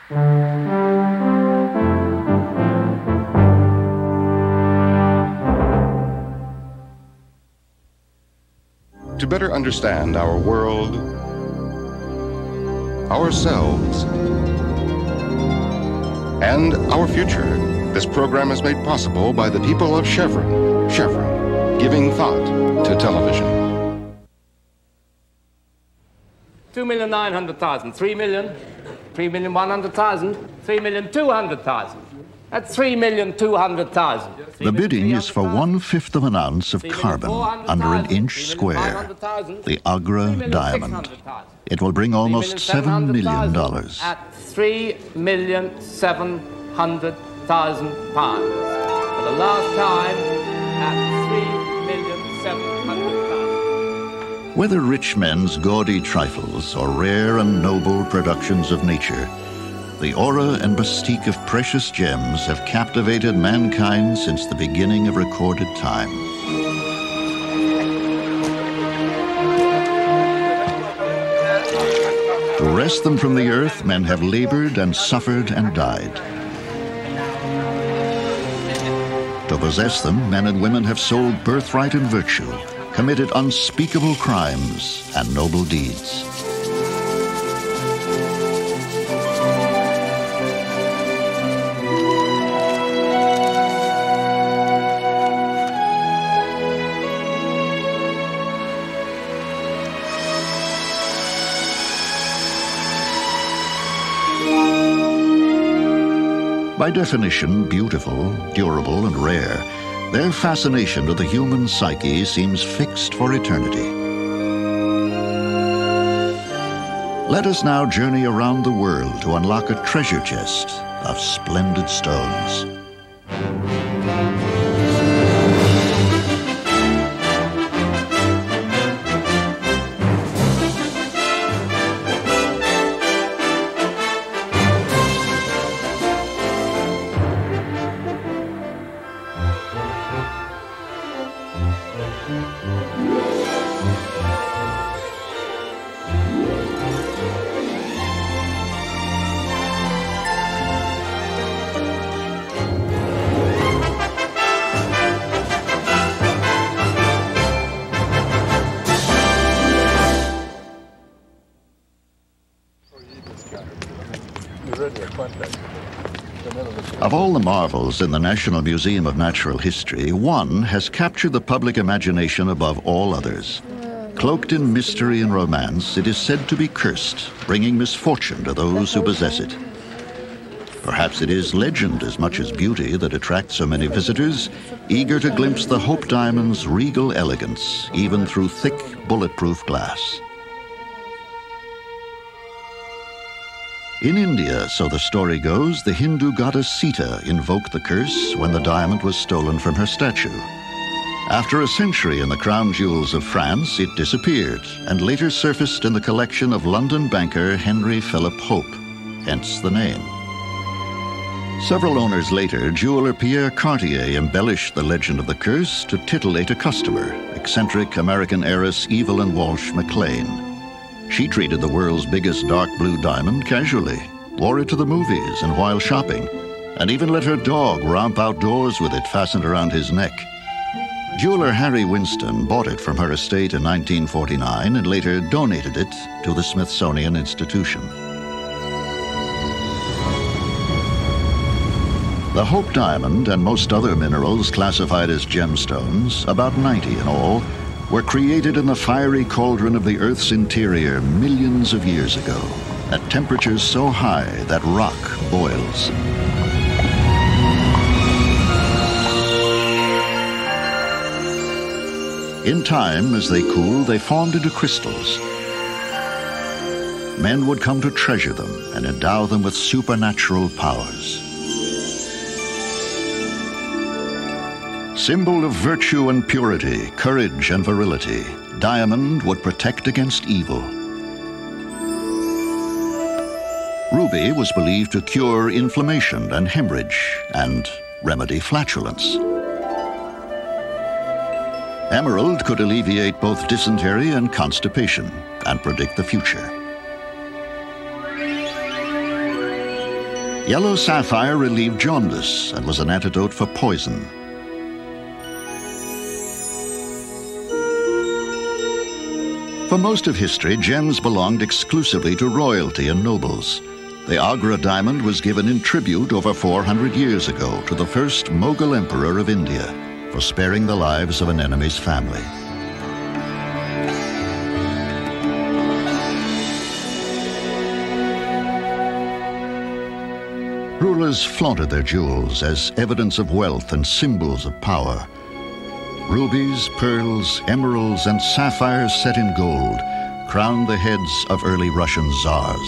To better understand our world, ourselves, and our future, this program is made possible by the people of Chevron. Chevron, giving thought to television. 2,900,000, 3,000,000, 3,100,000, 3,200,000. That's 3,200,000. The bidding is for 1/5 of an ounce of carbon under an inch square, the Agra Diamond. It will bring almost $7 million. At £3,700,000. For the last time, at $3,700,000. Whether rich men's gaudy trifles or rare and noble productions of nature, the aura and mystique of precious gems have captivated mankind since the beginning of recorded time. To wrest them from the earth, men have labored and suffered and died. To possess them, men and women have sold birthright and virtue, committed unspeakable crimes and noble deeds. By definition, beautiful, durable, and rare, their fascination with the human psyche seems fixed for eternity. Let us now journey around the world to unlock a treasure chest of splendid stones. Of all the marvels in the National Museum of Natural History, one has captured the public imagination above all others. Cloaked in mystery and romance, it is said to be cursed, bringing misfortune to those who possess it. Perhaps it is legend as much as beauty that attracts so many visitors, eager to glimpse the Hope Diamond's regal elegance, even through thick, bulletproof glass. In India, so the story goes, the Hindu goddess Sita invoked the curse when the diamond was stolen from her statue. After a century in the crown jewels of France, it disappeared and later surfaced in the collection of London banker Henry Philip Hope, hence the name. Several owners later, jeweler Pierre Cartier embellished the legend of the curse to titillate a customer, eccentric American heiress Evelyn Walsh McLean. She treated the world's biggest dark blue diamond casually, wore it to the movies and while shopping, and even let her dog romp outdoors with it fastened around his neck. Jeweler Harry Winston bought it from her estate in 1949 and later donated it to the Smithsonian Institution. The Hope Diamond and most other minerals classified as gemstones, about 90 in all, were created in the fiery cauldron of the Earth's interior millions of years ago, at temperatures so high that rock boils. In time, as they cooled, they formed into crystals. Men would come to treasure them and endow them with supernatural powers. Symbol of virtue and purity, courage and virility, diamond would protect against evil. Ruby was believed to cure inflammation and hemorrhage and remedy flatulence. Emerald could alleviate both dysentery and constipation and predict the future. Yellow sapphire relieved jaundice and was an antidote for poison. For most of history, gems belonged exclusively to royalty and nobles. The Agra Diamond was given in tribute over 400 years ago to the first Mughal emperor of India for sparing the lives of an enemy's family. Rulers flaunted their jewels as evidence of wealth and symbols of power. Rubies, pearls, emeralds, and sapphires set in gold crowned the heads of early Russian czars.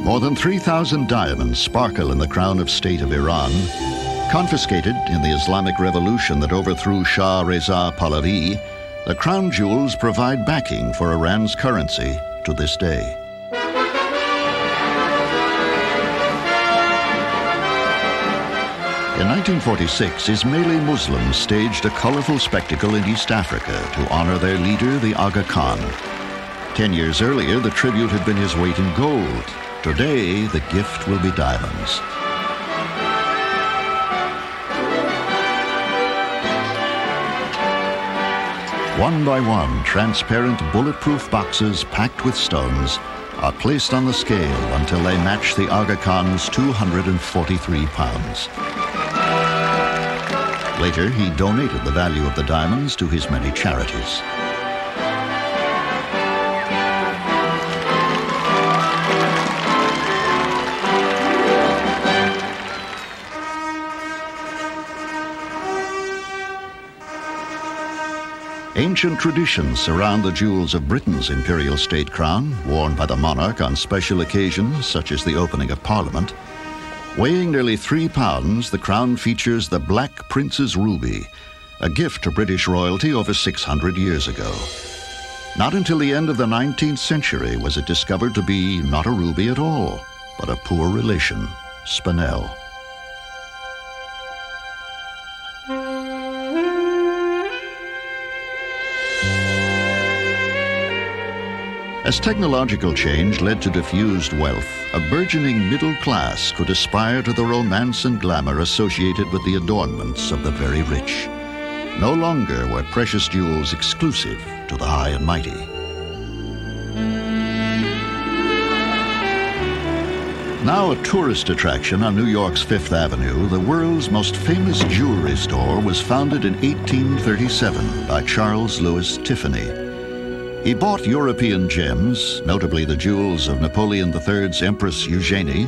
More than 3,000 diamonds sparkle in the crown of state of Iran. Confiscated in the Islamic Revolution that overthrew Shah Reza Pahlavi, the crown jewels provide backing for Iran's currency to this day. In 1946, Ismaili Muslims staged a colorful spectacle in East Africa to honor their leader, the Aga Khan. 10 years earlier, the tribute had been his weight in gold. Today, the gift will be diamonds. One by one, transparent bulletproof boxes packed with stones are placed on the scale until they match the Aga Khan's 243 pounds. Later, he donated the value of the diamonds to his many charities. Ancient traditions surround the jewels of Britain's imperial state crown, worn by the monarch on special occasions such as the opening of Parliament. Weighing nearly 3 pounds, the crown features the Black Prince's Ruby, a gift to British royalty over 600 years ago. Not until the end of the 19th century was it discovered to be not a ruby at all, but a poor relation, spinel. As technological change led to diffused wealth, a burgeoning middle class could aspire to the romance and glamour associated with the adornments of the very rich. No longer were precious jewels exclusive to the high and mighty. Now a tourist attraction on New York's Fifth Avenue, the world's most famous jewelry store was founded in 1837 by Charles Louis Tiffany. He bought European gems, notably the jewels of Napoleon III's Empress Eugenie,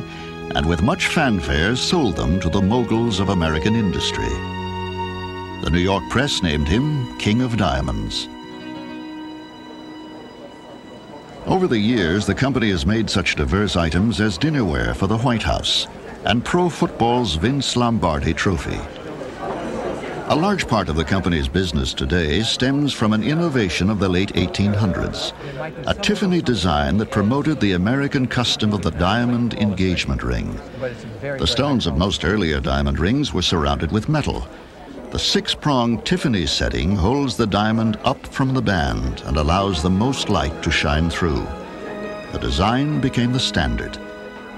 and with much fanfare sold them to the moguls of American industry. The New York press named him King of Diamonds. Over the years, the company has made such diverse items as dinnerware for the White House and pro football's Vince Lombardi trophy. A large part of the company's business today stems from an innovation of the late 1800s, a Tiffany design that promoted the American custom of the diamond engagement ring. The stones of most earlier diamond rings were surrounded with metal. The 6-pronged Tiffany setting holds the diamond up from the band and allows the most light to shine through. The design became the standard.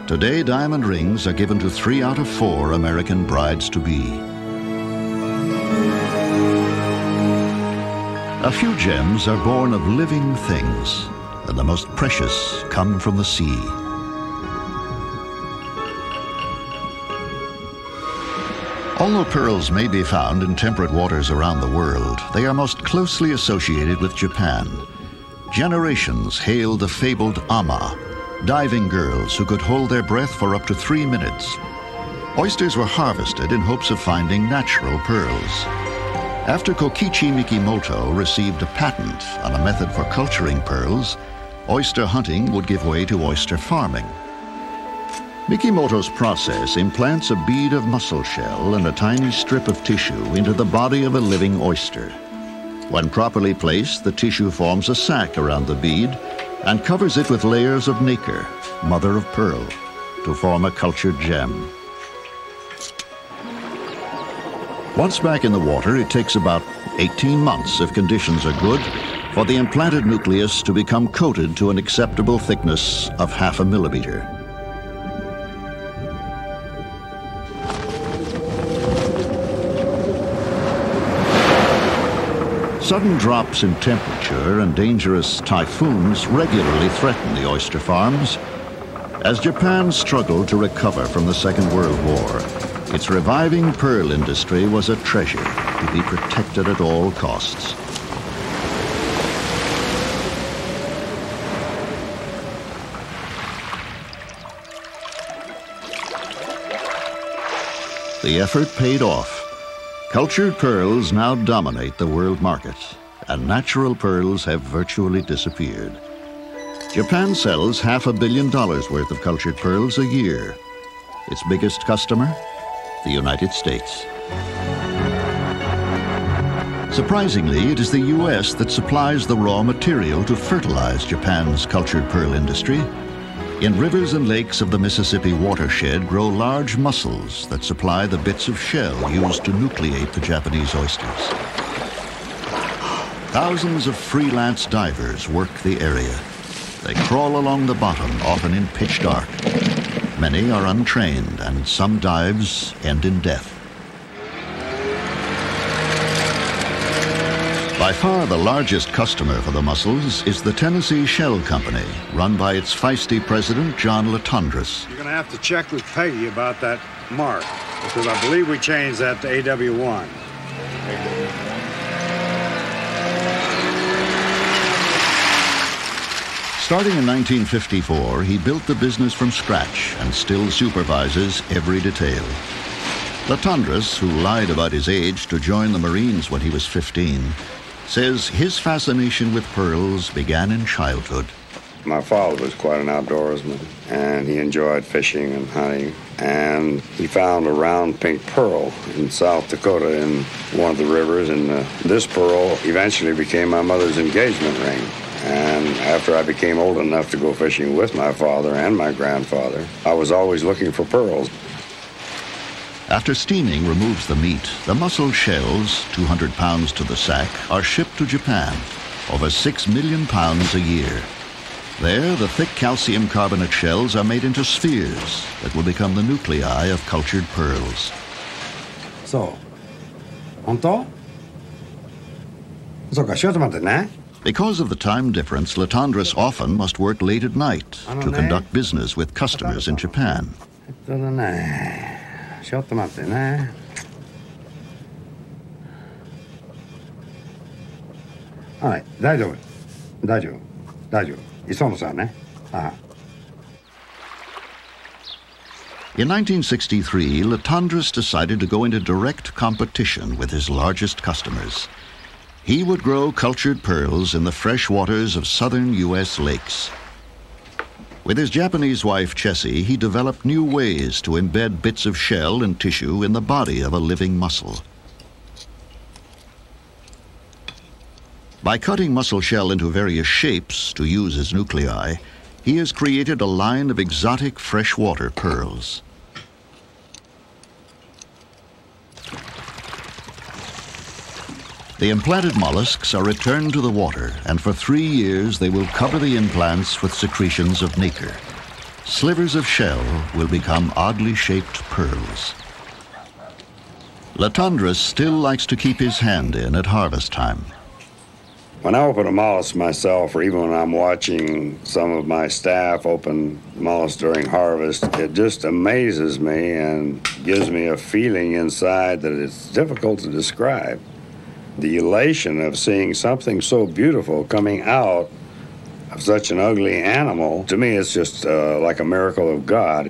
Today, diamond rings are given to 3 out of 4 American brides-to-be. A few gems are born of living things, and the most precious come from the sea. Although pearls may be found in temperate waters around the world, they are most closely associated with Japan. Generations hailed the fabled ama, diving girls who could hold their breath for up to 3 minutes. Oysters were harvested in hopes of finding natural pearls. After Kokichi Mikimoto received a patent on a method for culturing pearls, oyster hunting would give way to oyster farming. Mikimoto's process implants a bead of mussel shell and a tiny strip of tissue into the body of a living oyster. When properly placed, the tissue forms a sac around the bead and covers it with layers of nacre, mother of pearl, to form a cultured gem. Once back in the water, it takes about 18 months, if conditions are good, for the implanted nucleus to become coated to an acceptable thickness of 0.5 millimeter. Sudden drops in temperature and dangerous typhoons regularly threaten the oyster farms. As Japan struggled to recover from the Second World War, its reviving pearl industry was a treasure to be protected at all costs. The effort paid off. Cultured pearls now dominate the world market, and natural pearls have virtually disappeared. Japan sells $500 million worth of cultured pearls a year. Its biggest customer, the United States. Surprisingly, it is the U.S. that supplies the raw material to fertilize Japan's cultured pearl industry. In rivers and lakes of the Mississippi watershed grow large mussels that supply the bits of shell used to nucleate the Japanese oysters. Thousands of freelance divers work the area. They crawl along the bottom, often in pitch dark. Many are untrained, and some dives end in death. By far the largest customer for the mussels is the Tennessee Shell Company, run by its feisty president, John Latondras. You're going to have to check with Peggy about that mark, because I believe we changed that to AW1. Starting in 1954, he built the business from scratch and still supervises every detail. Latondras, who lied about his age to join the Marines when he was 15, says his fascination with pearls began in childhood. My father was quite an outdoorsman, and he enjoyed fishing and hunting. And he found a round pink pearl in South Dakota in one of the rivers, and this pearl eventually became my mother's engagement ring. And after I became old enough to go fishing with my father and my grandfather, I was always looking for pearls. After steaming removes the meat, the mussel shells, 200 pounds to the sack, are shipped to Japan, over 6 million pounds a year. There, the thick calcium carbonate shells are made into spheres that will become the nuclei of cultured pearls. So, 本当? そうか、ちょっと待ってね。 Because of the time difference, Latondras often must work late at night to conduct business with customers in Japan. ちょっと待ってね。はい、大丈夫。大丈夫。大丈夫。磯野さんね。ああ。In 1963, Latondras decided to go into direct competition with his largest customers. He would grow cultured pearls in the fresh waters of southern U.S. lakes. With his Japanese wife, Chessie, he developed new ways to embed bits of shell and tissue in the body of a living mussel. By cutting mussel shell into various shapes to use as nuclei, he has created a line of exotic freshwater pearls. The implanted mollusks are returned to the water, and for 3 years they will cover the implants with secretions of nacre. Slivers of shell will become oddly shaped pearls. Latondras still likes to keep his hand in at harvest time. When I open a mollusk myself, or even when I'm watching some of my staff open mollusks during harvest, it just amazes me and gives me a feeling inside that it's difficult to describe. The elation of seeing something so beautiful coming out of such an ugly animal, to me, it's just like a miracle of God.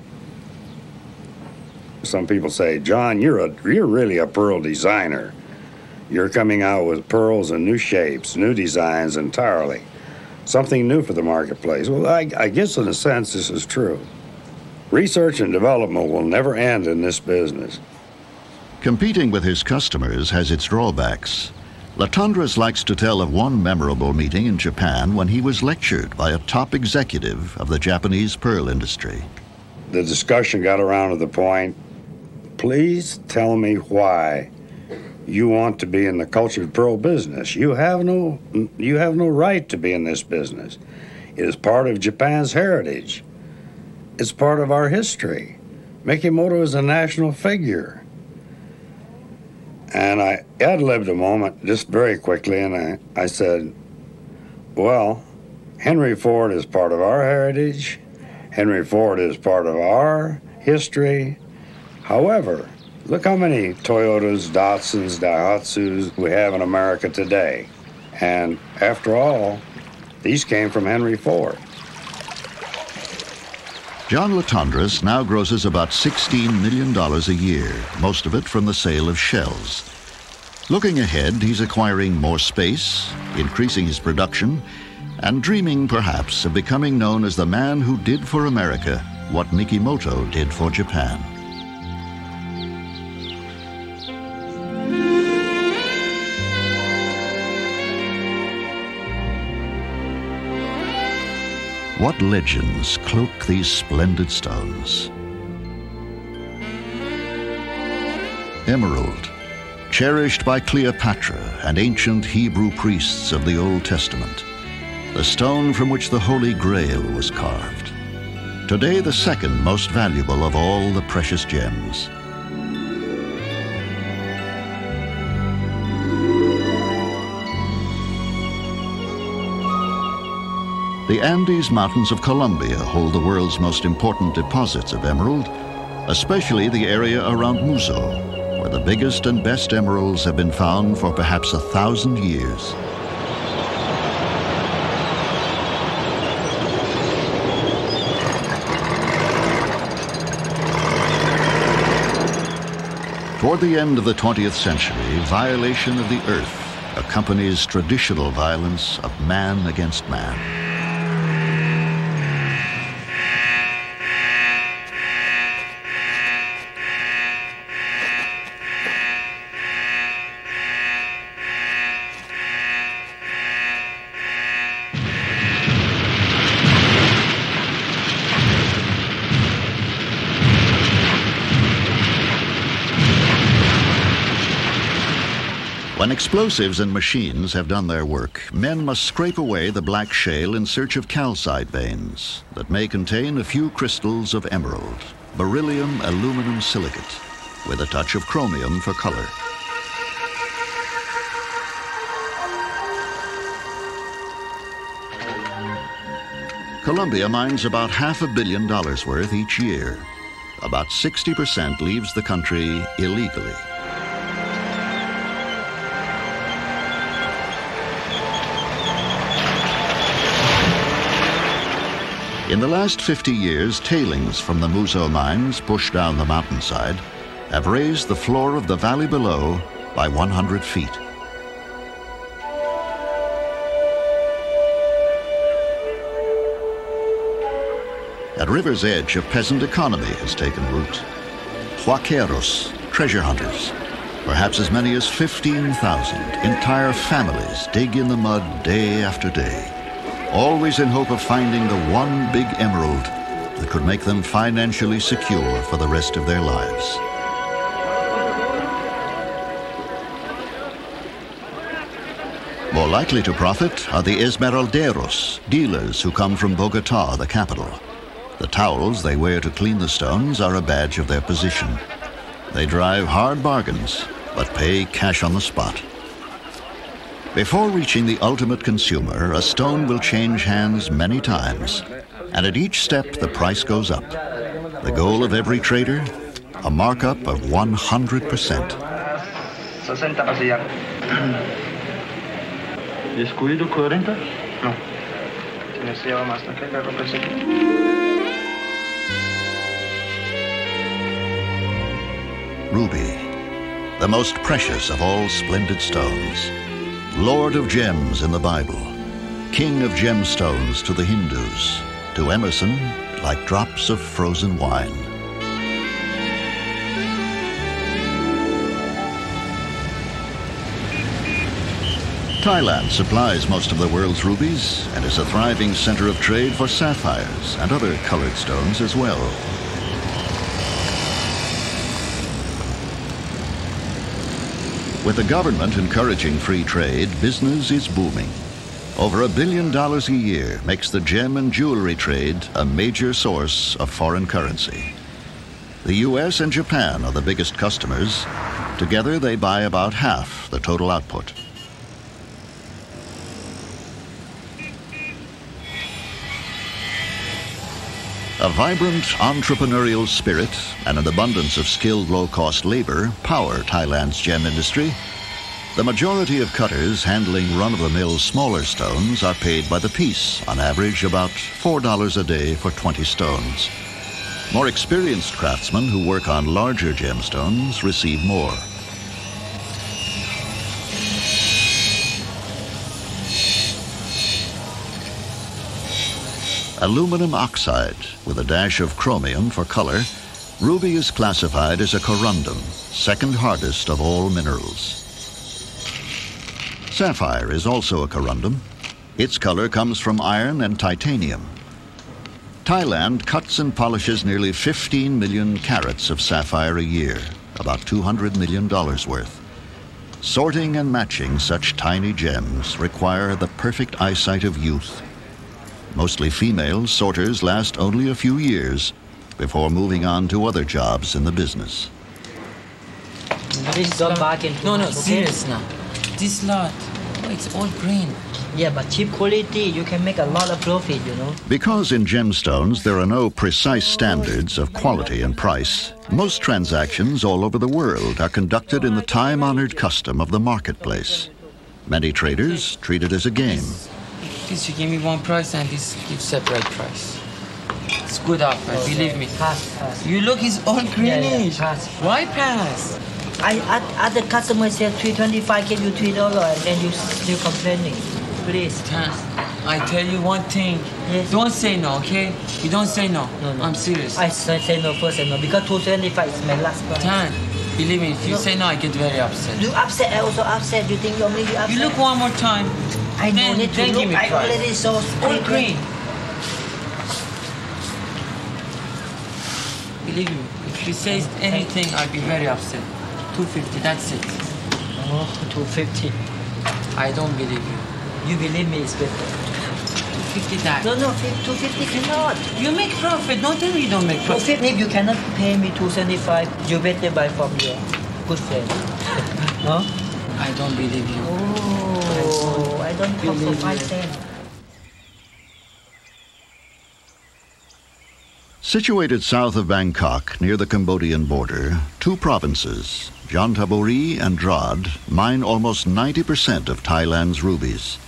Some people say, John, you're really a pearl designer. You're coming out with pearls and new shapes, new designs entirely. Something new for the marketplace. Well, I guess in a sense this is true. Research and development will never end in this business. Competing with his customers has its drawbacks. Latondras likes to tell of one memorable meeting in Japan when he was lectured by a top executive of the Japanese pearl industry. The discussion got around to the point, please tell me why you want to be in the cultured pearl business. You have no right to be in this business. It is part of Japan's heritage. It's part of our history. Mikimoto is a national figure. And I ad-libbed a moment just very quickly, and I said, well, Henry Ford is part of our heritage. Henry Ford is part of our history. However, look how many Toyotas, Datsuns, Daihatsus we have in America today. And after all, these came from Henry Ford. John Latondras now grosses about $16 million a year, most of it from the sale of shells. Looking ahead, he's acquiring more space, increasing his production, and dreaming, perhaps, of becoming known as the man who did for America what Mikimoto did for Japan. What legends cloak these splendid stones? Emerald, cherished by Cleopatra and ancient Hebrew priests of the Old Testament, the stone from which the Holy Grail was carved. Today, the second most valuable of all the precious gems. The Andes Mountains of Colombia hold the world's most important deposits of emerald, especially the area around Muzo, where the biggest and best emeralds have been found for perhaps 1,000 years. Toward the end of the 20th century, violation of the earth accompanies traditional violence of man against man. When explosives and machines have done their work, men must scrape away the black shale in search of calcite veins that may contain a few crystals of emerald, beryllium aluminum silicate, with a touch of chromium for color. Colombia mines about $500 million worth each year. About 60% leaves the country illegally. In the last 50 years, tailings from the Muzo mines pushed down the mountainside have raised the floor of the valley below by 100 feet. At river's edge, a peasant economy has taken root. Huaqueros, treasure hunters, perhaps as many as 15,000 entire families dig in the mud day after day, always in hope of finding the one big emerald that could make them financially secure for the rest of their lives. More likely to profit are the esmeralderos, dealers who come from Bogota, the capital. The towels they wear to clean the stones are a badge of their position. They drive hard bargains, but pay cash on the spot. Before reaching the ultimate consumer, a stone will change hands many times, and at each step the price goes up. The goal of every trader, a markup of 100%. Descuido 40? No. Ruby, the most precious of all splendid stones. Lord of gems in the Bible, king of gemstones to the Hindus, to Emerson, like drops of frozen wine. Thailand supplies most of the world's rubies and is a thriving center of trade for sapphires and other colored stones as well. With the government encouraging free trade, business is booming. Over $1 billion a year makes the gem and jewelry trade a major source of foreign currency. The U.S. and Japan are the biggest customers. Together, they buy about half the total output. A vibrant entrepreneurial spirit and an abundance of skilled low-cost labor power Thailand's gem industry. The majority of cutters handling run-of-the-mill smaller stones are paid by the piece, on average about $4 a day for 20 stones. More experienced craftsmen who work on larger gemstones receive more. Aluminum oxide, with a dash of chromium for color, ruby is classified as a corundum, second hardest of all minerals. Sapphire is also a corundum. Its color comes from iron and titanium. Thailand cuts and polishes nearly 15 million carats of sapphire a year, about $200 million worth. Sorting and matching such tiny gems require the perfect eyesight of youth. Mostly female sorters last only a few years before moving on to other jobs in the business. This don't bargain too No, much, okay? serious now. This lot, oh, it's all green. Yeah, but cheap quality, you can make a lot of profit, you know. Because in gemstones there are no precise standards of quality and price, most transactions all over the world are conducted in the time-honored custom of the marketplace. Many traders treat it as a game. This you give me one price and this give separate price. It's good offer, believe me. Pass. You look, it's all greenish. Pass. Why pass? Other customers say $3.25, give you $3, and then you still complaining. Please. I tell you one thing. Yes. Don't say no, okay? You don't say no. No. I'm serious. I say no first and no, because $2.25 is my last price. Tan, believe me, if you say no, I get very upset. You upset, I also upset. You think only you upset? You look one more time. I don't need to then look, give me I price. already saw All green. Believe me, if you say anything, I'll be very upset. $2.50, that's it. Oh, $2.50. I don't believe you. You believe me, it's better. $2.50 that. No, $2.50 cannot. You make profit. Don't tell me you don't make profit. $2.50, you cannot pay me $2.75. You better buy from your good friend. No? I don't believe you. Oh, I don't come for Believe 5 me. cents. Situated south of Bangkok, near the Cambodian border, two provinces, Chanthaburi and Drad, mine almost 90% of Thailand's rubies.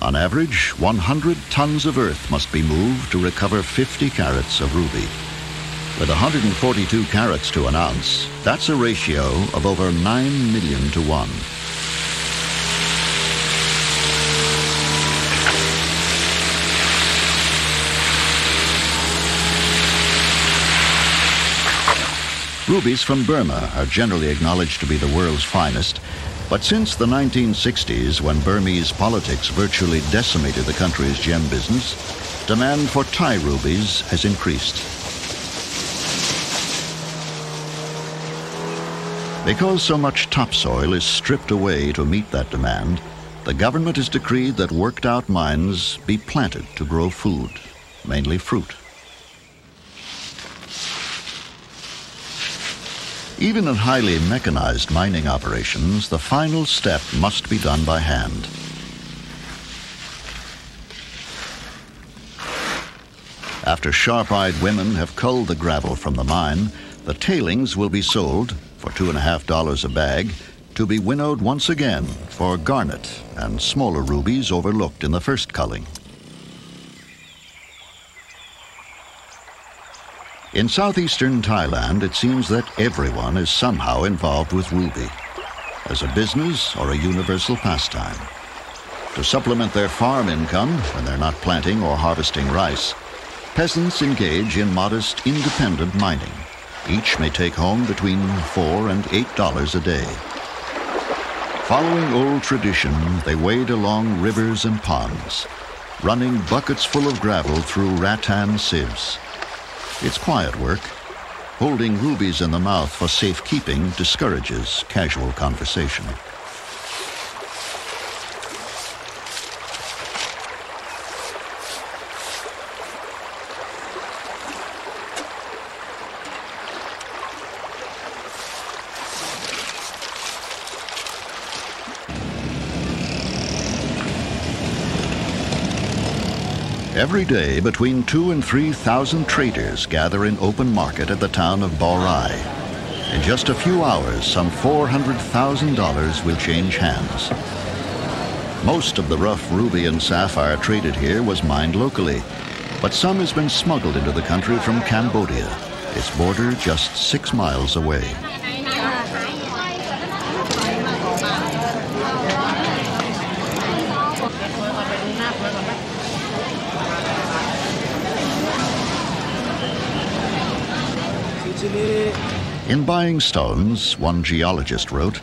On average, 100 tons of earth must be moved to recover 50 carats of ruby. With 142 carats to an ounce, that's a ratio of over 9 million to 1. Rubies from Burma are generally acknowledged to be the world's finest, but since the 1960s, when Burmese politics virtually decimated the country's gem business, demand for Thai rubies has increased. Because so much topsoil is stripped away to meet that demand, the government has decreed that worked-out mines be planted to grow food, mainly fruit. Even in highly mechanized mining operations, the final step must be done by hand. After sharp-eyed women have culled the gravel from the mine, the tailings will be sold for $2.50 a bag to be winnowed once again for garnet and smaller rubies overlooked in the first culling. In southeastern Thailand, it seems that everyone is somehow involved with ruby, as a business or a universal pastime. To supplement their farm income when they're not planting or harvesting rice, peasants engage in modest independent mining. Each may take home between $4 and $8 a day. Following old tradition, they wade along rivers and ponds, running buckets full of gravel through rattan sieves. It's quiet work, Holding rubies in the mouth for safekeeping discourages casual conversation. Every day, between 2,000 and 3,000 traders gather in open market at the town of Borai. In just a few hours, some $400,000 will change hands. Most of the rough ruby and sapphire traded here was mined locally, but some has been smuggled into the country from Cambodia, its border just 6 miles away. In buying stones, one geologist wrote,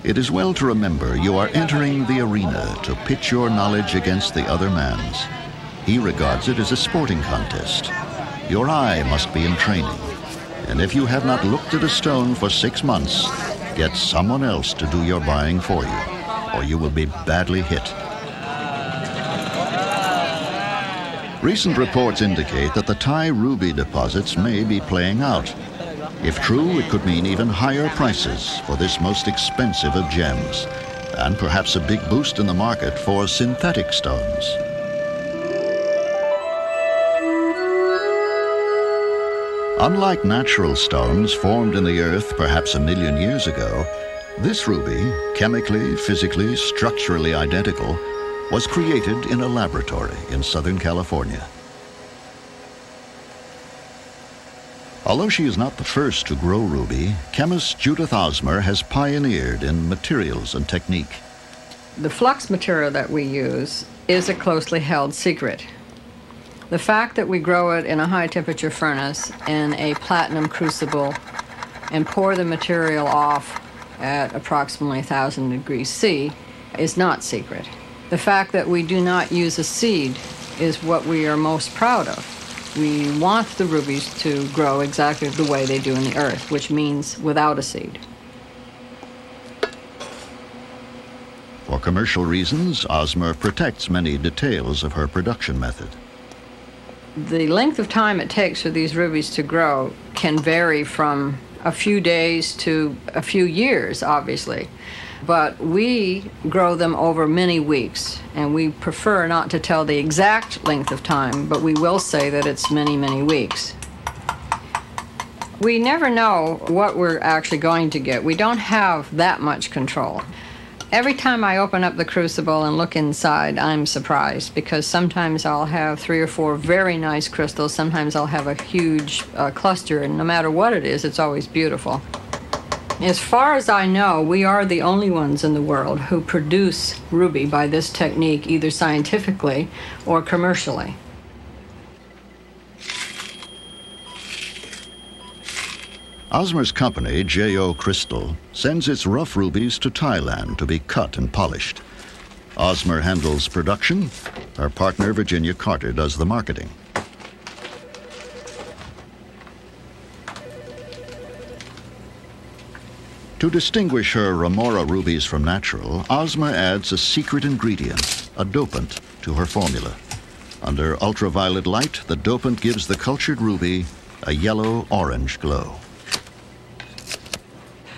"It is well to remember you are entering the arena to pitch your knowledge against the other man's. He regards it as a sporting contest. Your eye must be in training, and if you have not looked at a stone for 6 months, get someone else to do your buying for you, or you will be badly hit." Recent reports indicate that the Thai ruby deposits may be playing out. If true, it could mean even higher prices for this most expensive of gems, and perhaps a big boost in the market for synthetic stones. Unlike natural stones formed in the earth perhaps 1 million years ago, this ruby, chemically, physically, structurally identical, was created in a laboratory in Southern California. Although she is not the first to grow ruby, chemist Judith Osmer has pioneered in materials and technique. The flux material that we use is a closely held secret. The fact that we grow it in a high-temperature furnace in a platinum crucible and pour the material off at approximately 1,000 degrees C is not secret. The fact that we do not use a seed is what we are most proud of. We want the rubies to grow exactly the way they do in the earth, which means without a seed. For commercial reasons, Osmer protects many details of her production method. The length of time it takes for these rubies to grow can vary from a few days to a few years, obviously. But we grow them over many weeks, and we prefer not to tell the exact length of time, but we will say that it's many, many weeks. We never know what we're actually going to get. We don't have that much control. Every time I open up the crucible and look inside, I'm surprised, because sometimes I'll have 3 or 4 very nice crystals, sometimes I'll have a huge cluster, and no matter what it is, it's always beautiful. As far as I know, we are the only ones in the world who produce ruby by this technique, either scientifically or commercially. Osmer's company, J.O. Crystal, sends its rough rubies to Thailand to be cut and polished. Osmer handles production. Her partner, Virginia Carter, does the marketing. To distinguish her Remora rubies from natural, Osmer adds a secret ingredient, a dopant, to her formula. Under ultraviolet light, the dopant gives the cultured ruby a yellow-orange glow.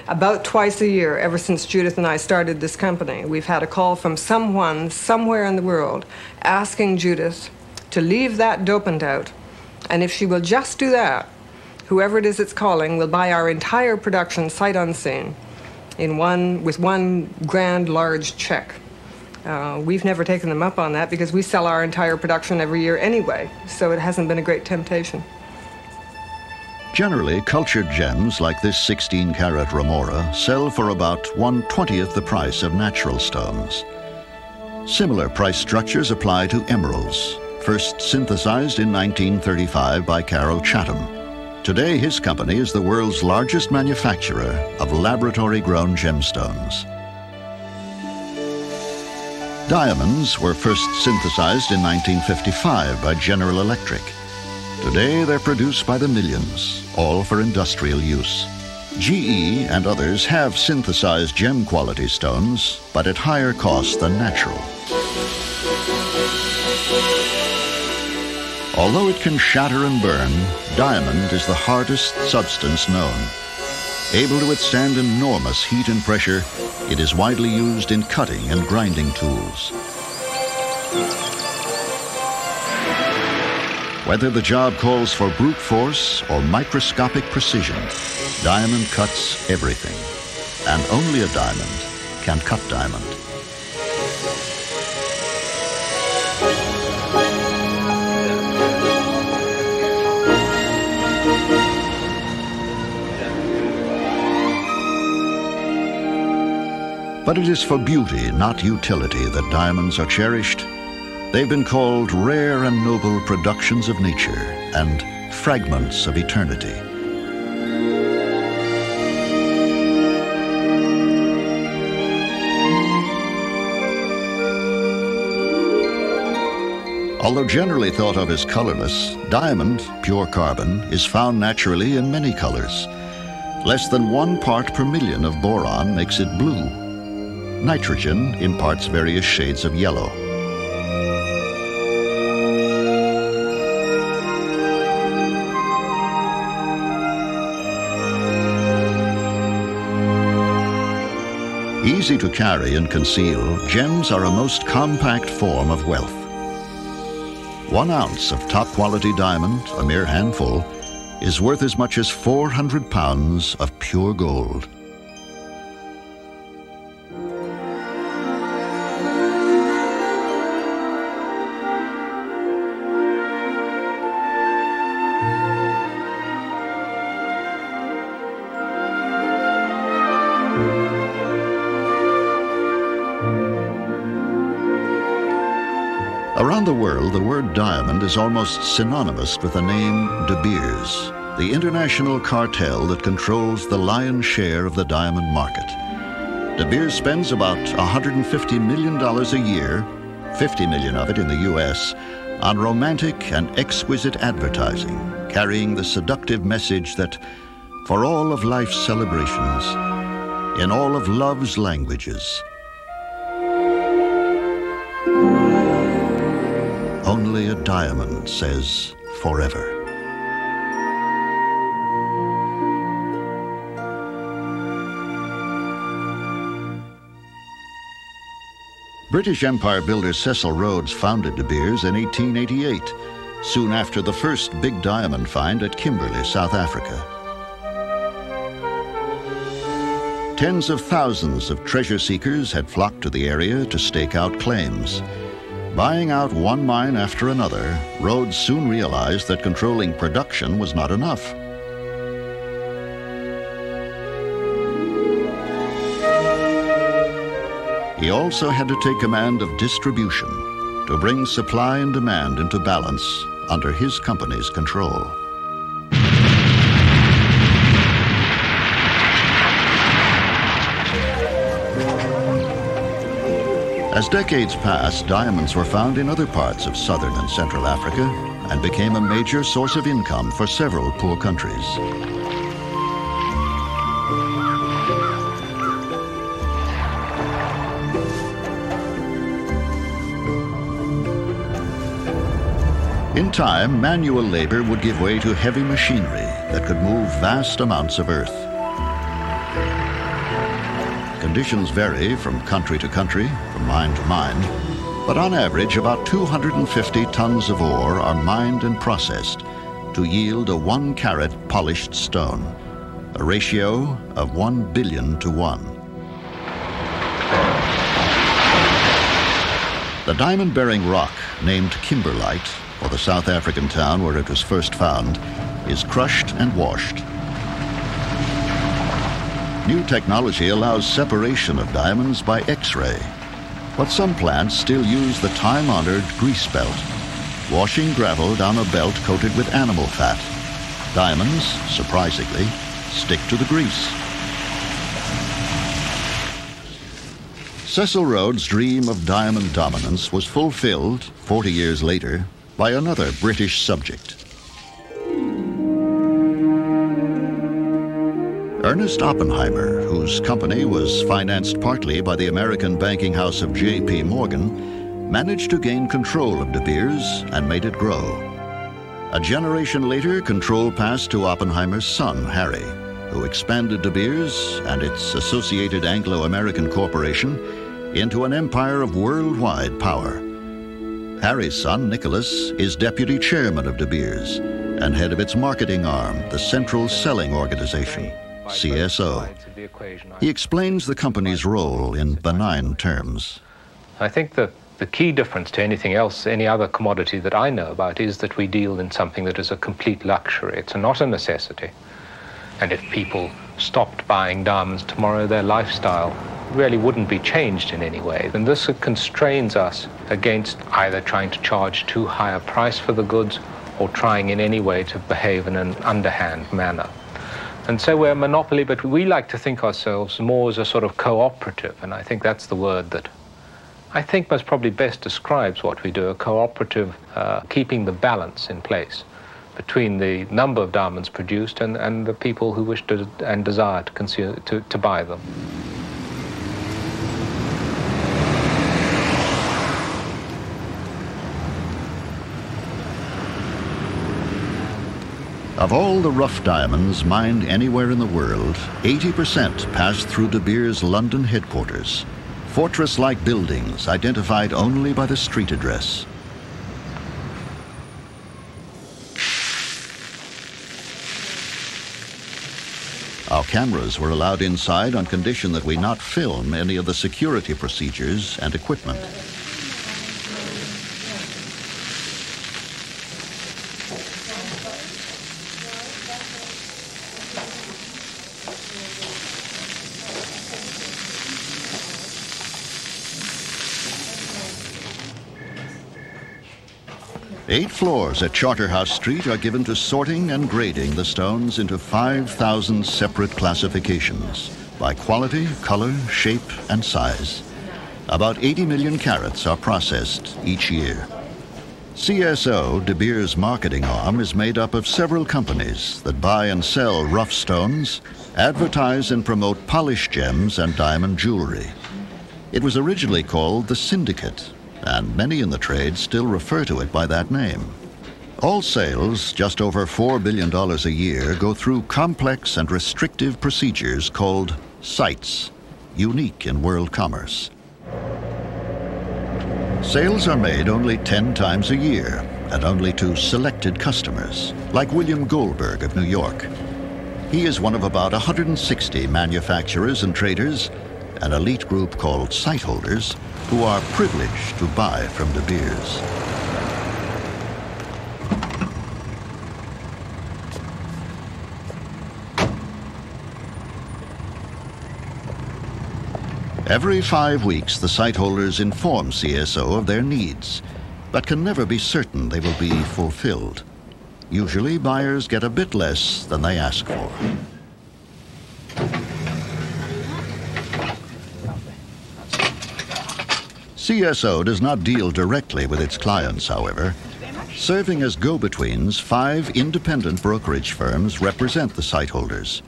About twice a year, ever since Judith and I started this company, we've had a call from someone somewhere in the world asking Judith to leave that dopant out. And if she will just do that, whoever it is that's calling will buy our entire production sight unseen with one grand, large check. We've never taken them up on that because we sell our entire production every year anyway, so it hasn't been a great temptation. Generally, cultured gems like this 16-carat Remora sell for about 1/20th the price of natural stones. Similar price structures apply to emeralds, first synthesized in 1935 by Carroll Chatham. Today, his company is the world's largest manufacturer of laboratory-grown gemstones. Diamonds were first synthesized in 1955 by General Electric. Today, they're produced by the millions, all for industrial use. GE and others have synthesized gem-quality stones, but at higher cost than natural. Although it can shatter and burn, diamond is the hardest substance known. Able to withstand enormous heat and pressure, it is widely used in cutting and grinding tools. Whether the job calls for brute force or microscopic precision, diamond cuts everything. And only a diamond can cut diamond. But it is for beauty, not utility, that diamonds are cherished. They've been called rare and noble productions of nature and fragments of eternity. Although generally thought of as colorless, diamond, pure carbon, is found naturally in many colors. Less than 1 part per million of boron makes it blue. Nitrogen imparts various shades of yellow. Easy to carry and conceal, gems are a most compact form of wealth. 1 ounce of top-quality diamond, a mere handful, is worth as much as 400 pounds of pure gold. Around the world, the word diamond is almost synonymous with the name De Beers, the international cartel that controls the lion's share of the diamond market. De Beers spends about $150 million a year, 50 million of it in the US, on romantic and exquisite advertising, carrying the seductive message that for all of life's celebrations, in all of love's languages, only a diamond says forever. British Empire builder Cecil Rhodes founded De Beers in 1888, soon after the first big diamond find at Kimberley, South Africa. Tens of thousands of treasure seekers had flocked to the area to stake out claims. Buying out one mine after another, Rhodes soon realized that controlling production was not enough. He also had to take command of distribution to bring supply and demand into balance under his company's control. As decades passed, diamonds were found in other parts of southern and central Africa and became a major source of income for several poor countries. In time, manual labor would give way to heavy machinery that could move vast amounts of earth. Conditions vary from country to country, from mine to mine, but on average about 250 tons of ore are mined and processed to yield a 1-carat polished stone, a ratio of 1 billion to 1. The diamond-bearing rock, named kimberlite, or the South African town where it was first found, is crushed and washed. New technology allows separation of diamonds by X-ray, but some plants still use the time-honored grease belt, washing gravel down a belt coated with animal fat. Diamonds, surprisingly, stick to the grease. Cecil Rhodes' dream of diamond dominance was fulfilled 40 years later by another British subject. Ernest Oppenheimer, whose company was financed partly by the American banking house of J.P. Morgan, managed to gain control of De Beers and made it grow. A generation later, control passed to Oppenheimer's son, Harry, who expanded De Beers and its associated Anglo-American corporation into an empire of worldwide power. Harry's son, Nicholas, is deputy chairman of De Beers and head of its marketing arm, the Central Selling Organization, CSO. He explains the company's role in benign terms. I think the key difference to anything else, any other commodity that I know about, is that we deal in something that is a complete luxury. It's not a necessity. And if people stopped buying diamonds tomorrow, their lifestyle really wouldn't be changed in any way. And this constrains us against either trying to charge too high a price for the goods or trying in any way to behave in an underhand manner. And so we're a monopoly, but we like to think ourselves more as a sort of cooperative, and I think that's the word that I think most probably best describes what we do, a cooperative, keeping the balance in place between the number of diamonds produced and the people who wish to and desire to consume, to buy them. Of all the rough diamonds mined anywhere in the world, 80% passed through De Beers' London headquarters, fortress-like buildings identified only by the street address. Our cameras were allowed inside on condition that we not film any of the security procedures and equipment. Eight floors at Charterhouse Street are given to sorting and grading the stones into 5,000 separate classifications by quality, color, shape, and size. About 80 million carats are processed each year. CSO, De Beers' marketing arm, is made up of several companies that buy and sell rough stones, advertise and promote polished gems and diamond jewelry. It was originally called the Syndicate, and many in the trade still refer to it by that name. All sales, just over $4 billion a year, go through complex and restrictive procedures called sites, unique in world commerce. Sales are made only 10 times a year, and only to selected customers, like William Goldberg of New York. He is one of about 160 manufacturers and traders, an elite group called sightholders, who are privileged to buy from De Beers. Every 5 weeks, the sightholders inform CSO of their needs, but can never be certain they will be fulfilled. Usually, buyers get a bit less than they ask for. CSO does not deal directly with its clients, however. Serving as go-betweens, 5 independent brokerage firms represent the sightholders.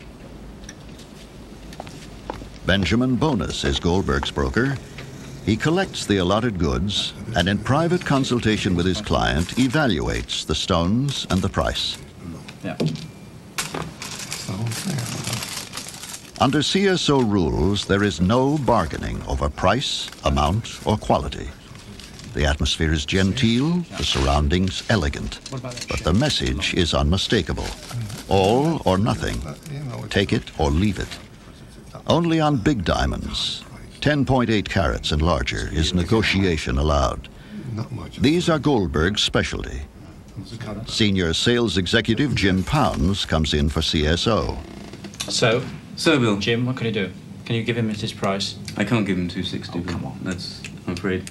Benjamin Bonus is Goldberg's broker. He collects the allotted goods and in private consultation with his client evaluates the stones and the price. Yeah. Under CSO rules, there is no bargaining over price, amount, or quality. The atmosphere is genteel, the surroundings elegant, but the message is unmistakable. All or nothing. Take it or leave it. Only on big diamonds, 10.8 carats and larger, is negotiation allowed. These are Goldberg's specialty. Senior sales executive Jim Pounds comes in for CSO. So, Bill. Jim, what can you do? Can you give him his price? I can't give him 260. Oh, come on. That's, I'm afraid.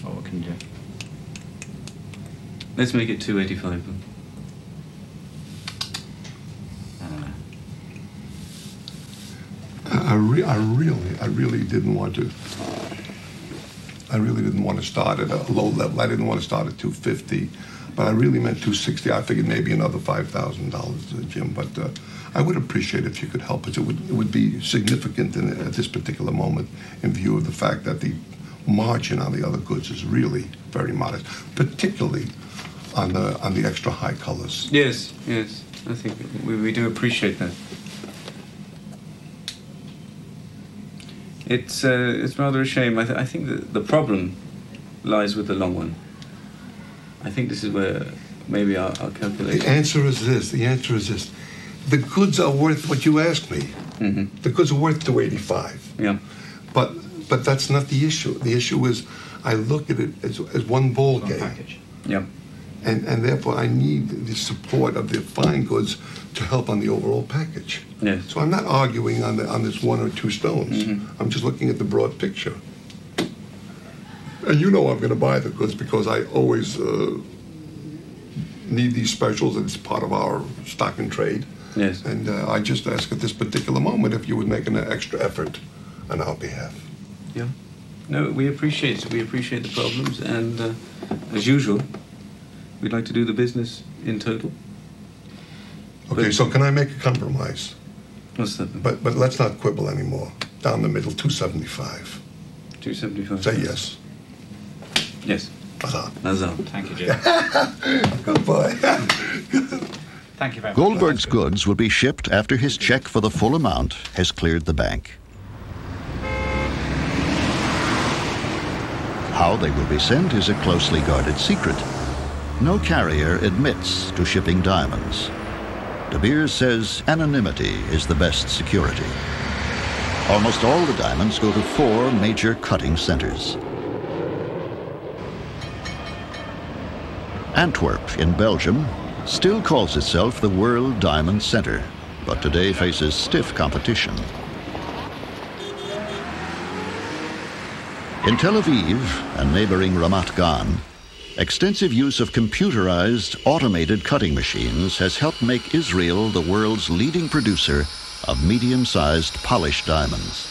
Oh, what can you do? Let's make it 285. I really didn't want to. I really didn't want to start at a low level. I didn't want to start at $250, but I really meant $260. I figured maybe another $5,000, Jim. But I would appreciate if you could help us. It would be significant at this particular moment in view of the fact that the margin on the other goods is really very modest, particularly on the extra high colors. Yes, yes. I think we do appreciate that. It's rather a shame. I think that the problem lies with the long one. I think this is where maybe our calculation... The answer is this. The goods are worth what you asked me. Mm-hmm. The goods are worth $285. Yeah. But that's not the issue. The issue is I look at it as one ball game. Package. Yeah. And therefore I need the support of the fine goods to help on the overall package. Yes. So I'm not arguing on this one or two stones. Mm-hmm. I'm just looking at the broad picture. And you know I'm going to buy the goods because I always need these specials. It's part of our stock and trade. Yes. And I just ask at this particular moment if you would make an extra effort on our behalf. Yeah. No, we appreciate the problems, and as usual, we'd like to do the business in total. Okay, so can I make a compromise? What's that? But let's not quibble anymore. Down the middle, $275. $275. Say yes. Yes. Azam. Thank you, Jim. Goodbye. Thank you very much. Goldberg's goods will be shipped after his check for the full amount has cleared the bank. How they will be sent is a closely guarded secret. No carrier admits to shipping diamonds. De Beers says anonymity is the best security. Almost all the diamonds go to 4 major cutting centers. Antwerp in Belgium still calls itself the World Diamond Center, but today faces stiff competition. In Tel Aviv and neighboring Ramat Gan, extensive use of computerized, automated cutting machines has helped make Israel the world's leading producer of medium-sized polished diamonds.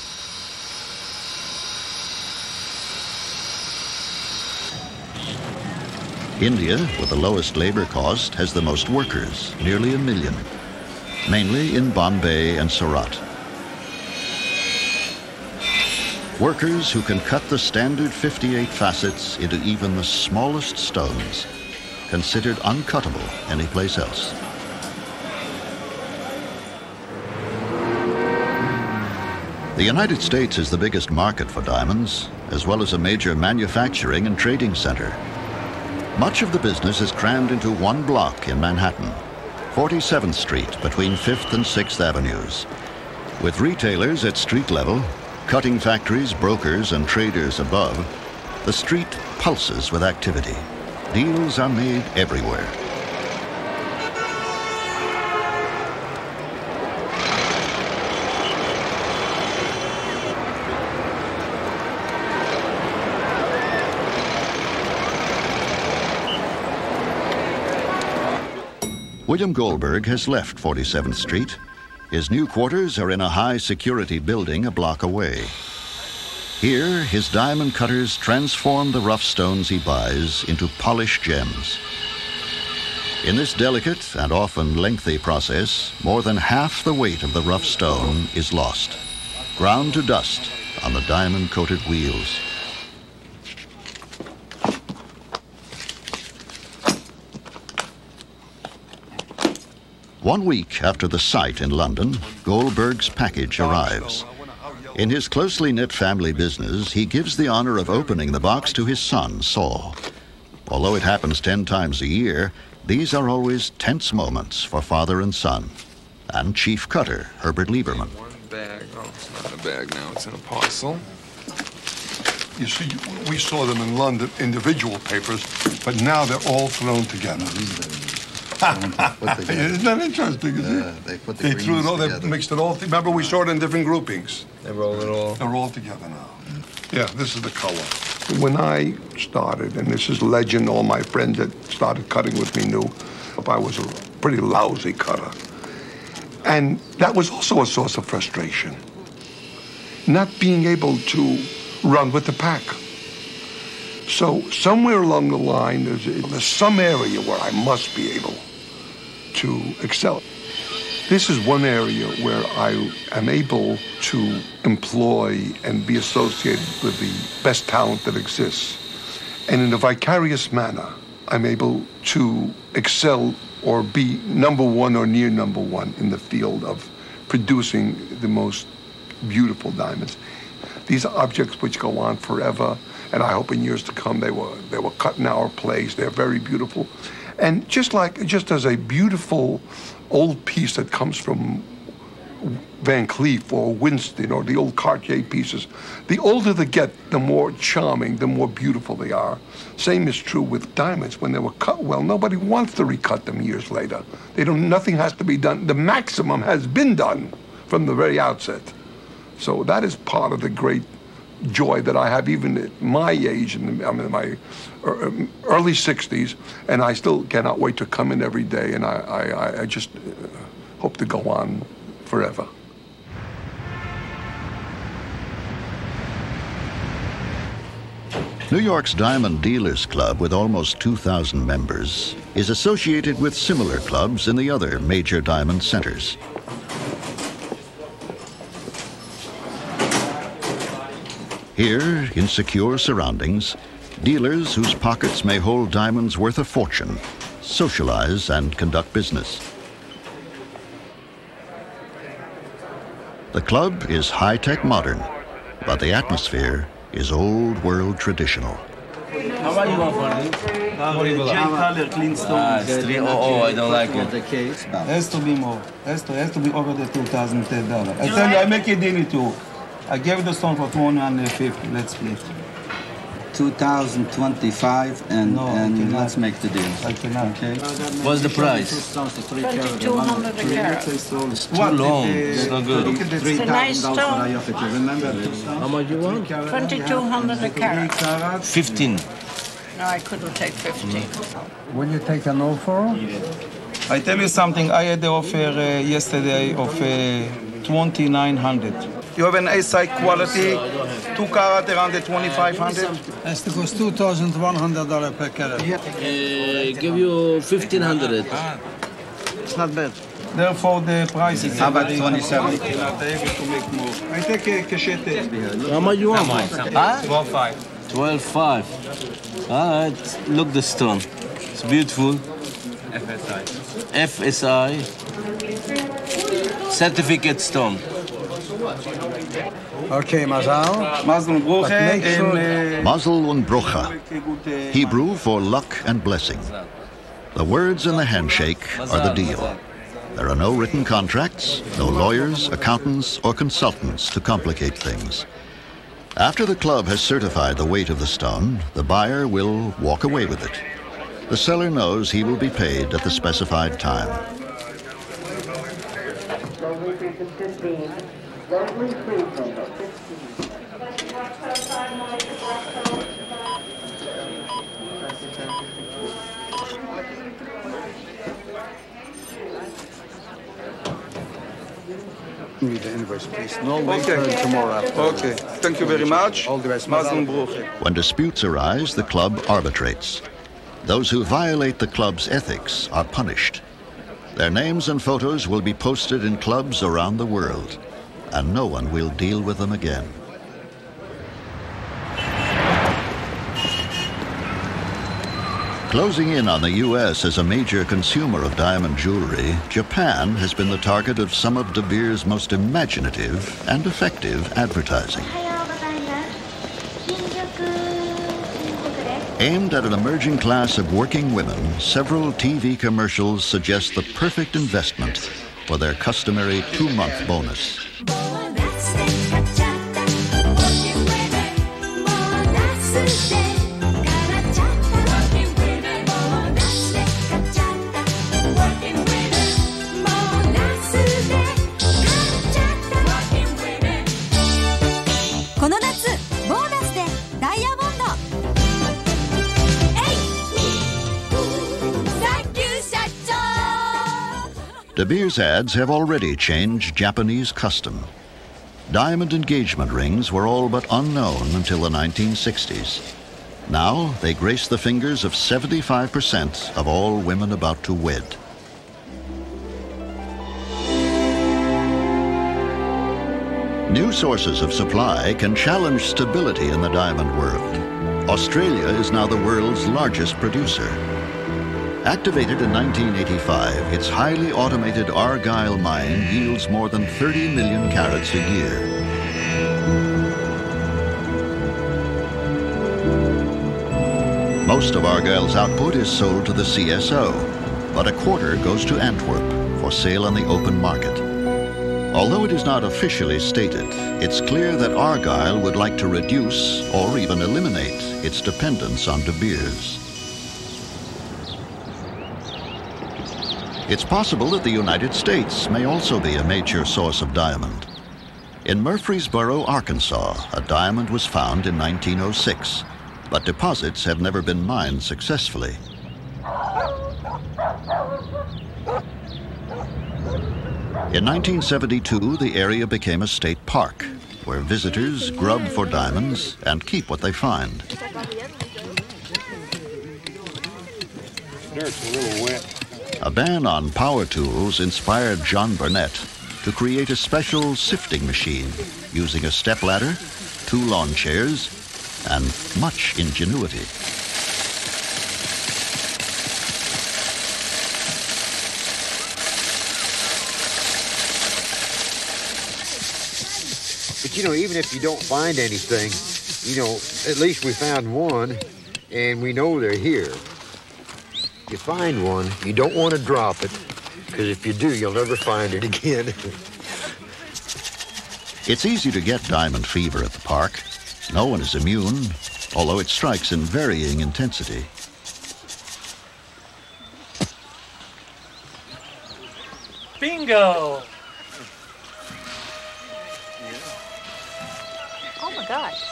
India, with the lowest labor cost, has the most workers, nearly 1 million, mainly in Bombay and Surat. Workers who can cut the standard 58 facets into even the smallest stones, considered uncuttable anyplace else. The United States is the biggest market for diamonds, as well as a major manufacturing and trading center. Much of the business is crammed into one block in Manhattan, 47th Street between 5th and 6th Avenues. With retailers at street level, cutting factories, brokers, and traders above, the street pulses with activity. Deals are made everywhere. William Goldberg has left 47th Street. His new quarters are in a high-security building a block away. Here, his diamond cutters transform the rough stones he buys into polished gems. In this delicate and often lengthy process, more than half the weight of the rough stone is lost, ground to dust on the diamond-coated wheels. One week after the sight in London, Goldberg's package arrives. In his closely knit family business, he gives the honor of opening the box to his son, Saul. Although it happens 10 times a year, these are always tense moments for father and son. And chief cutter, Herbert Lieberman. One bag. Oh, it's not in a bag now. It's in a parcel. You see, we saw them in London, individual papers, but now they're all thrown together. Isn't that interesting, isn't it? They threw it all, they mixed it all. Remember, we saw it in different groupings. They rolled it all. They're all together now. Yeah, this is the color. When I started, and this is legend, all my friends that started cutting with me knew I was a pretty lousy cutter. And that was also a source of frustration. Not being able to run with the pack. So somewhere along the line, there's some area where I must be able to excel. This is one area where I am able to employ and be associated with the best talent that exists. And in a vicarious manner, I'm able to excel or be number one or near number one in the field of producing the most beautiful diamonds. These are objects which go on forever, and I hope in years to come they were cut in our place. They're very beautiful. And just as a beautiful old piece that comes from Van Cleef or Winston or the old Cartier pieces, the older they get, the more charming, the more beautiful they are. Same is true with diamonds. When they were cut well, nobody wants to recut them years later. Nothing has to be done. The maximum has been done from the very outset. So that is part of the great joy that I have even at my age, I'm in my early 60s, and I still cannot wait to come in every day, and I just hope to go on forever. New York's Diamond Dealers Club, with almost 2,000 members, is associated with similar clubs in the other major diamond centers. Here, in secure surroundings, dealers whose pockets may hold diamonds worth a fortune socialize and conduct business. The club is high-tech modern, but the atmosphere is old-world traditional. How much you want for this? J color, clean stone. 300. I don't like it. Has to be more. Has to be over the $2,000. I tell you, I make a deal too. I gave the stone for 250. Let's split. 2025 and let's make the deal. I cannot. Okay. What's the price? 2,200 a carat. It's too long. It's not good. It's a nice stone. How much you want? 2,200 a carat. 15. No, I couldn't take 15. Will you take an offer? I tell you something. I had the offer yesterday of 2,900. You have an A-side quality, 2 carat around the 2,500. Has to cost $2,100 per carat. Give you 1,500. It's not bad. Therefore, the price is. How about 27? Not able to make more. I take a cachette. How much you want? 12.5. 12.5. All right. Look the stone. It's beautiful. FSI. Certificate stone. Okay, Mazal. Mazel und Brocha, Hebrew for luck and blessing. The words in the handshake are the deal. There are no written contracts, no lawyers, accountants, or consultants to complicate things. After the club has certified the weight of the stone, the buyer will walk away with it. The seller knows he will be paid at the specified time. Need the invoice, please. No later than tomorrow after. Okay. Thank you very much. All the best. When disputes arise, the club arbitrates. Those who violate the club's ethics are punished. Their names and photos will be posted in clubs around the world, and no one will deal with them again. Closing in on the U.S. as a major consumer of diamond jewelry, Japan has been the target of some of De Beers' most imaginative and effective advertising. Aimed at an emerging class of working women, several TV commercials suggest the perfect investment for their customary 2-month bonus. De Beers ads have already changed Japanese custom. Diamond engagement rings were all but unknown until the 1960s. Now they grace the fingers of 75% of all women about to wed. New sources of supply can challenge stability in the diamond world. Australia is now the world's largest producer. Activated in 1985, its highly automated Argyle mine yields more than 30 million carats a year. Most of Argyle's output is sold to the CSO, but a quarter goes to Antwerp for sale on the open market. Although it is not officially stated, it's clear that Argyle would like to reduce or even eliminate its dependence on De Beers. It's possible that the United States may also be a major source of diamond. In Murfreesboro, Arkansas, a diamond was found in 1906, but deposits have never been mined successfully. In 1972, the area became a state park, where visitors grub for diamonds and keep what they find. Dirt's a little wet. A ban on power tools inspired John Burnett to create a special sifting machine using a stepladder, 2 lawn chairs, and much ingenuity. But you know, even if you don't find anything, you know, at least we found one, and we know they're here. You find one, you don't want to drop it, because if you do, you'll never find it again. It's easy to get diamond fever at the park. No one is immune, although it strikes in varying intensity. Bingo! Oh my gosh.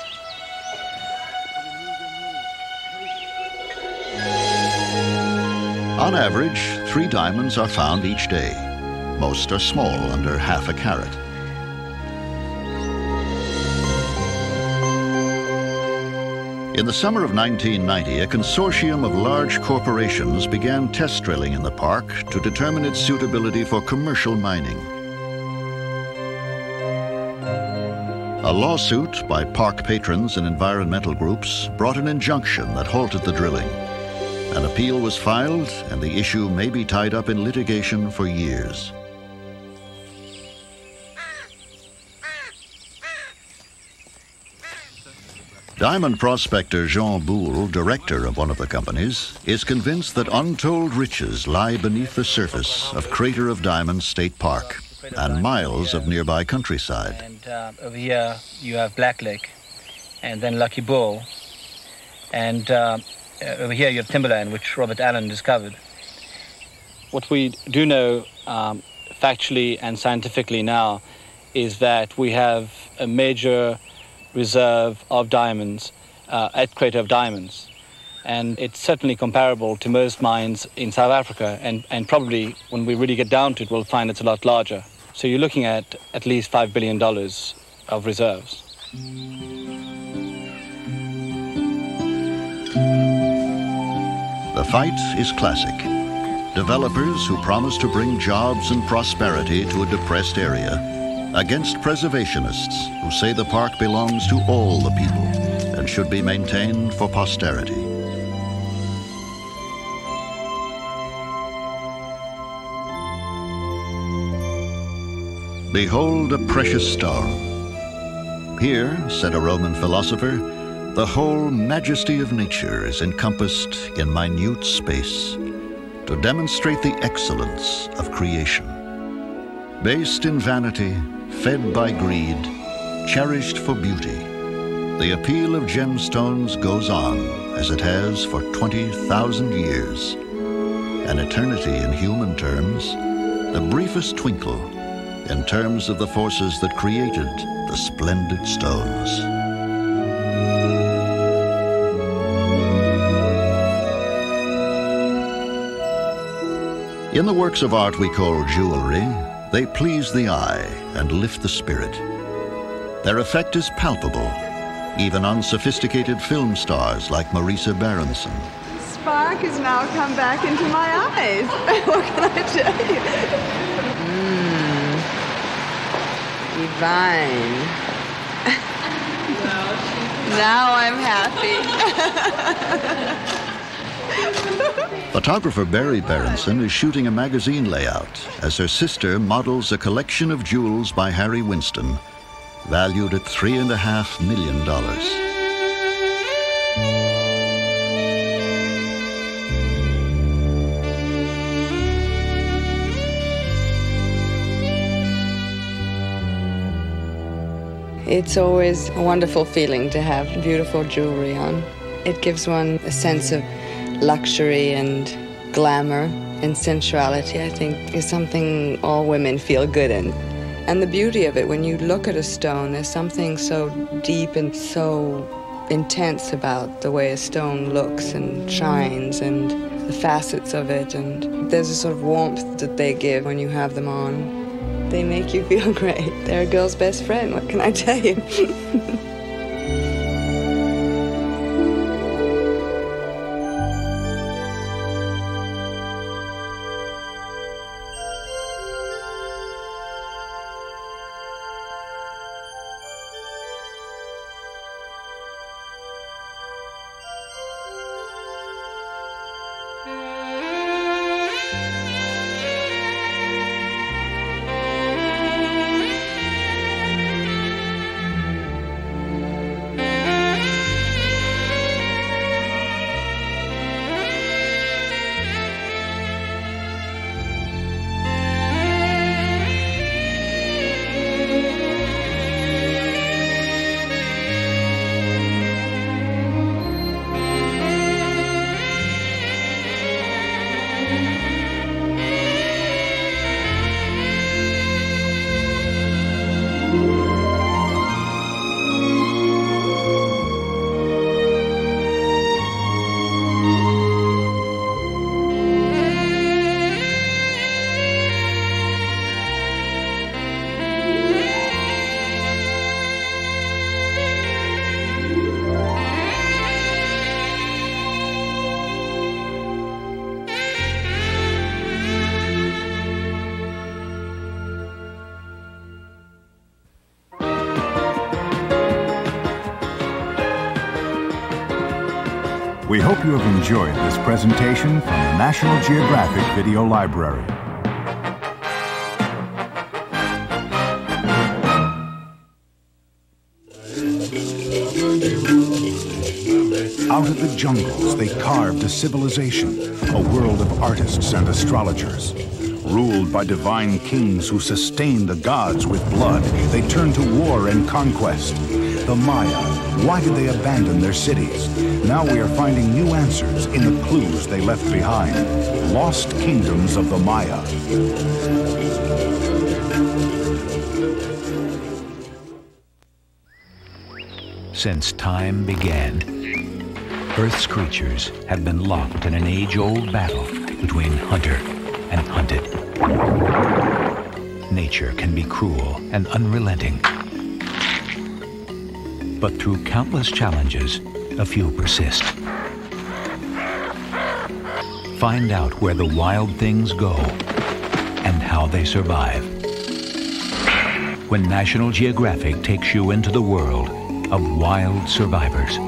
On average, 3 diamonds are found each day. Most are small, under half a carat. In the summer of 1990, a consortium of large corporations began test drilling in the park to determine its suitability for commercial mining. A lawsuit by park patrons and environmental groups brought an injunction that halted the drilling. An appeal was filed, and the issue may be tied up in litigation for years. Diamond prospector Jean Boulle, director of one of the companies, is convinced that untold riches lie beneath the surface of Crater of Diamonds State Park and miles of nearby countryside. And over here you have Black Lake, and then Lucky Bull, and over here you have Timberland, which Robert Allen discovered. What we do know factually and scientifically now is that we have a major reserve of diamonds at Crater of Diamonds, and it's certainly comparable to most mines in South Africa, and probably when we really get down to it we'll find it's a lot larger. So you're looking at least $5 billion of reserves. The fight is classic. Developers who promise to bring jobs and prosperity to a depressed area against preservationists who say the park belongs to all the people and should be maintained for posterity. Behold a precious stone. Here, said a Roman philosopher, the whole majesty of nature is encompassed in minute space to demonstrate the excellence of creation. Based in vanity, fed by greed, cherished for beauty, the appeal of gemstones goes on as it has for 20,000 years. An eternity in human terms, the briefest twinkle in terms of the forces that created the splendid stones. In the works of art we call jewelry, they please the eye and lift the spirit. Their effect is palpable, even unsophisticated film stars like Marisa Berenson. Spark has now come back into my eyes. What can I tell you? Divine. Now I'm happy. Photographer Barry Berenson is shooting a magazine layout as her sister models a collection of jewels by Harry Winston, valued at $3.5 million. It's always a wonderful feeling to have beautiful jewelry on. It gives one a sense of luxury and glamour and sensuality, I think, is something all women feel good in. And the beauty of it, when you look at a stone, there's something so deep and so intense about the way a stone looks and shines and the facets of it. And there's a sort of warmth that they give when you have them on. They make you feel great. They're a girl's best friend, what can I tell you? We hope you have enjoyed this presentation from the National Geographic Video Library. Out of the jungles, they carved a civilization, a world of artists and astrologers. Ruled by divine kings who sustained the gods with blood, they turned to war and conquest. The Maya, why did they abandon their cities? Now we are finding new answers in the clues they left behind. Lost Kingdoms of the Maya. Since time began, Earth's creatures have been locked in an age-old battle between hunter and hunted. Nature can be cruel and unrelenting. But through countless challenges, a few persist. Find out where the wild things go and how they survive. When National Geographic takes you into the world of wild survivors.